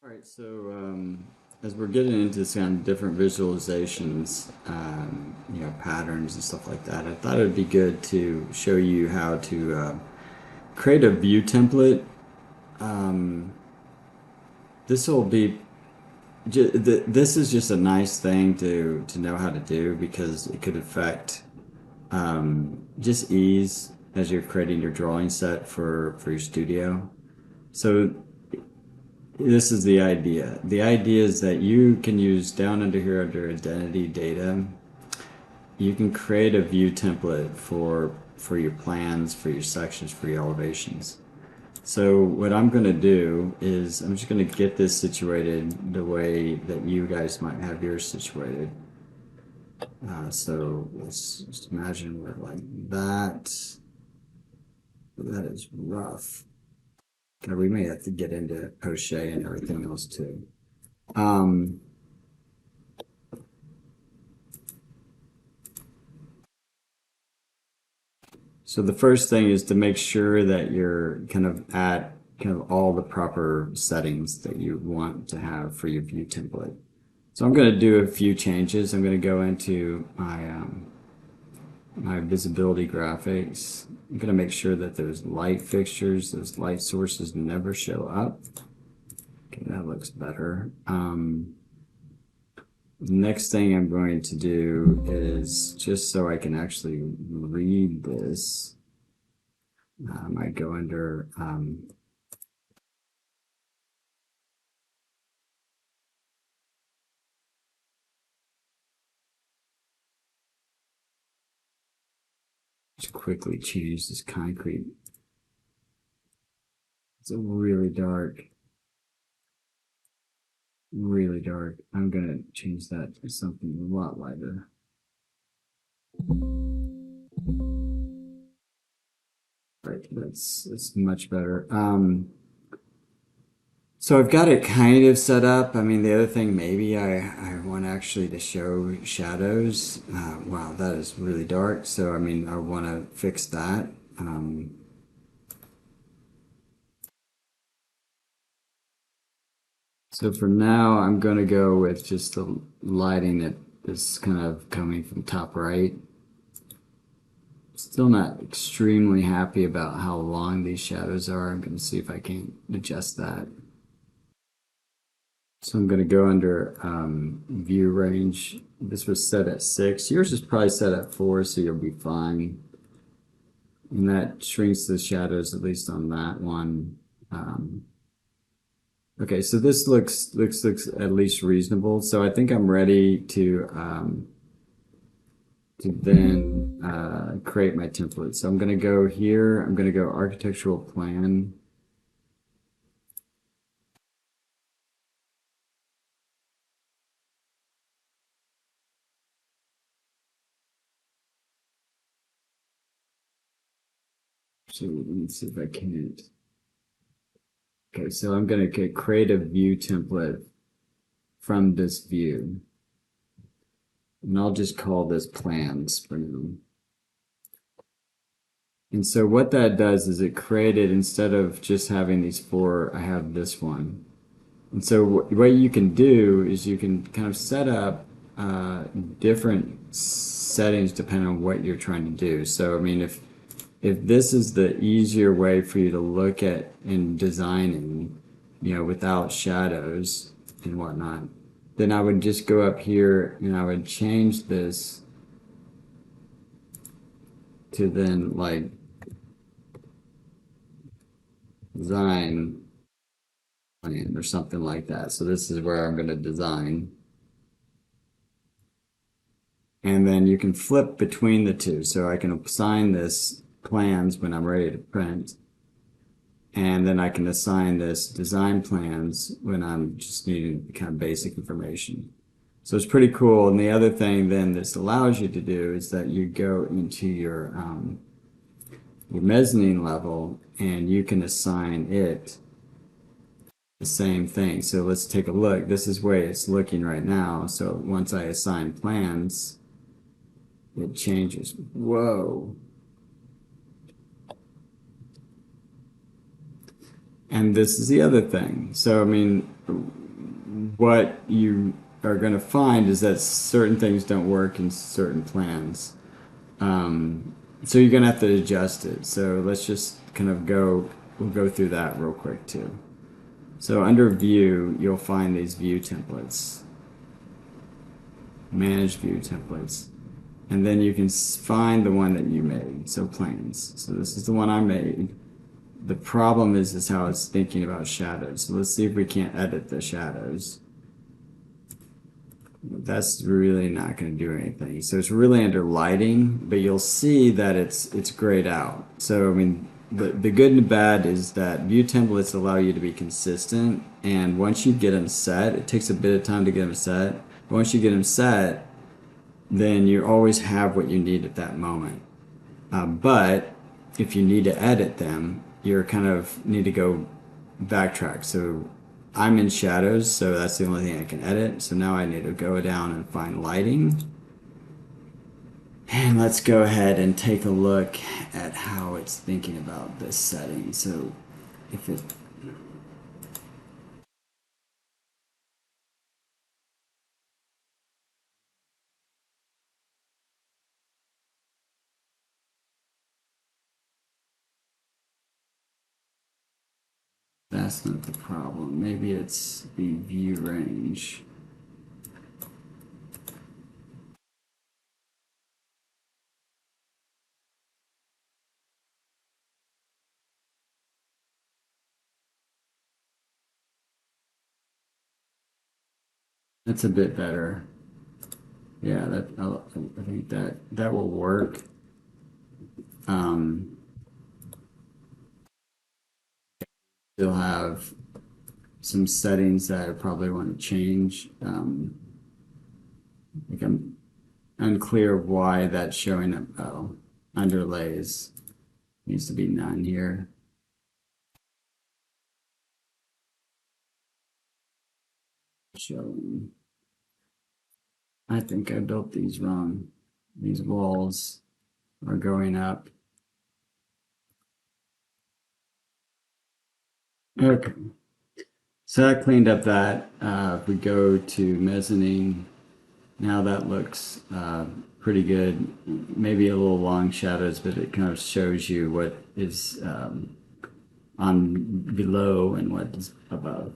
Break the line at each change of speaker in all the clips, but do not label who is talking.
All right, so as we're getting into some different visualizations, patterns and stuff like that, I thought it'd be good to show you how to create a view template. Um, this will be, this is just a nice thing to know how to do because it could affect just ease as you're creating your drawing set for your studio. So this is the idea. The idea is that you can use down under here under identity data, you can create a view template for your plans, for your sections, for your elevations. So what I'm going to do is I'm just going to get this situated the way that you guys might have yours situated. So let's just imagine we're like that. That is rough. We may have to get into poche and everything else too. So the first thing is to make sure that you're kind of at kind of all the proper settings that you want to have for your view template. So I'm going to do a few changes. I'm going to go into my visibility graphics. I'm going to make sure that those light fixtures, those light sources never show up. Okay, that looks better. Next thing I'm going to do is just so I can actually read this, I go under just quickly change this concrete. It's really dark. Really dark. I'm gonna change that to something a lot lighter. Right, that's much better. So I've got it kind of set up. I mean, the other thing maybe I want actually to show shadows. Wow, that is really dark. So I mean, I want to fix that. So for now, I'm going to go with just the lighting that is kind of coming from top right. Still not extremely happy about how long these shadows are. I'm going to see if I can adjust that. So I'm going to go under view range. This was set at 6. Yours is probably set at 4, so you'll be fine. And that shrinks the shadows, at least on that one. Okay, so this looks at least reasonable. So I think I'm ready to then create my template. So I'm going to go here. I'm going to go architectural plan. So let me see if I can't. Okay, so I'm going to create a view template from this view. And I'll just call this plans for now. And so what that does is it created, instead of just having these 4, I have this one. And so what you can do is you can kind of set up different settings depending on what you're trying to do. So I mean, if this is the easier way for you to look at in designing, without shadows and whatnot, then I would just go up here and I would change this to then like design plan or something like that. So this is where I'm going to design. And then you can flip between the two. So I can assign this plans when I'm ready to print. And then I can assign this design plans when I'm just needing kind of basic information. So it's pretty cool. And the other thing then this allows you to do is that you go into your mezzanine level and you can assign it the same thing. So let's take a look. This is where it's looking right now. So once I assign plans, it changes. Whoa. And this is the other thing. So, I mean, what you are going to find is that certain things don't work in certain plans. So you're going to have to adjust it. So let's just kind of we'll go through that real quick too. So under view, you'll find these view templates, manage view templates. And then you can find the one that you made. So plans. So this is the one I made. The problem is how it's thinking about shadows. So let's see if we can't edit the shadows. That's really not going to do anything. So it's really under lighting, but you'll see that it's grayed out. So I mean, the good and the bad is that view templates allow you to be consistent, and once you get them set, it takes a bit of time to get them set. But once you get them set, then you always have what you need at that moment. But if you need to edit them, you're kind of need to go backtrack. So I'm in shadows, so that's the only thing I can edit. So now I need to go down and find lighting. And let's go ahead and take a look at how it's thinking about this setting. So if it that's not the problem. Maybe it's the view range. That's a bit better. Yeah, I think that will work. Still have some settings that I probably want to change. Like I'm unclear of why that's showing up. Oh, underlays needs to be none here. Showing. I think I built these wrong. These walls are going up. Okay. So I cleaned up that. If we go to mezzanine, now that looks pretty good. Maybe a little long shadows, but it kind of shows you what is on below and what is above.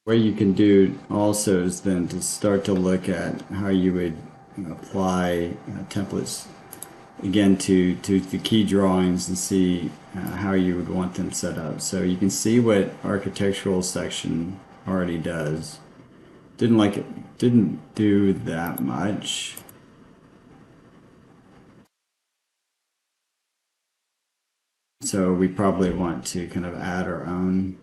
What you can do also is then to start to look at how you would apply templates again to the key drawings and see how you would want them set up. So you can see what architectural section already does. Didn't do that much. So we probably want to kind of add our own.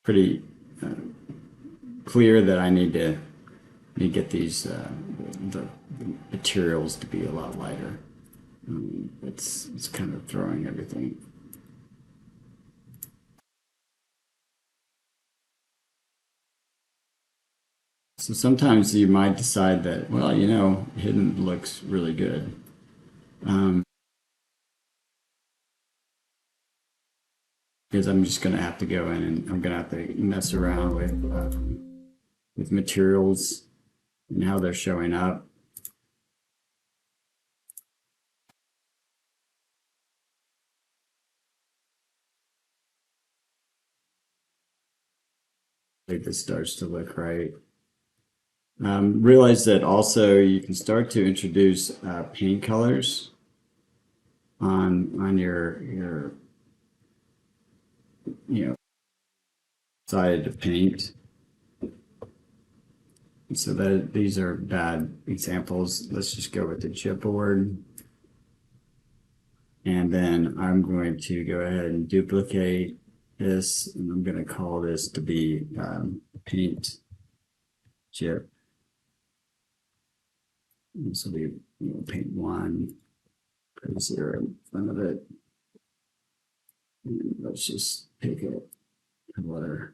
Pretty clear that I need to get these the materials to be a lot lighter. It's kind of throwing everything. So sometimes you might decide that, well, hidden looks really good. Because I'm just going to have to go in and I'm going to have to mess around with materials and how they're showing up. I think this starts to look right. Realize that also you can start to introduce paint colors on your side to paint. So that these are bad examples. Let's just go with the chipboard. And then I'm going to go ahead and duplicate this, and I'm going to call this to be paint chip. This will be paint one, put a 0 in front of it. And let's just pick a color.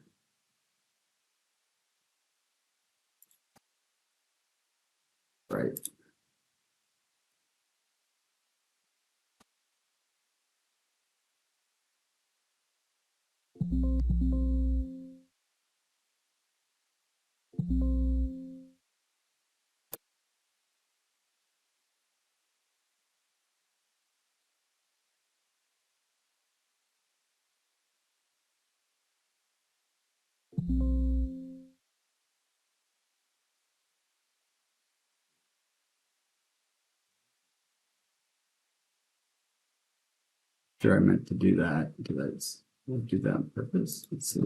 Right. Sure, I meant to do that. We'll do that on purpose. Let's see.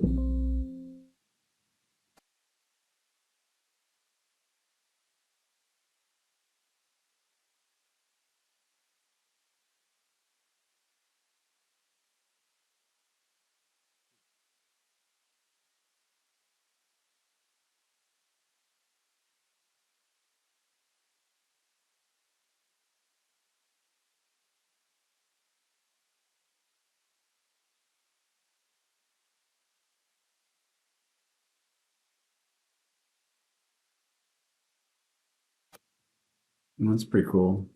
That's pretty cool.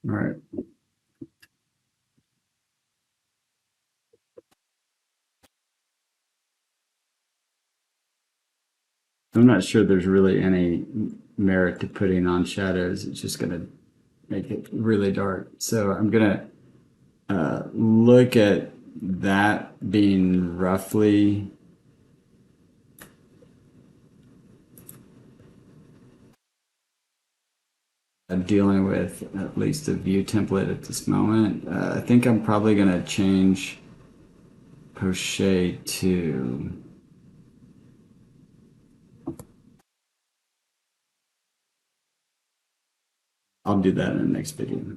All right. I'm not sure there's really any merit to putting on shadows. It's just going to make it really dark. So I'm going to look at that being roughly dealing with at least a view template at this moment. I think I'm probably going to change Poche to I'll do that in the next video.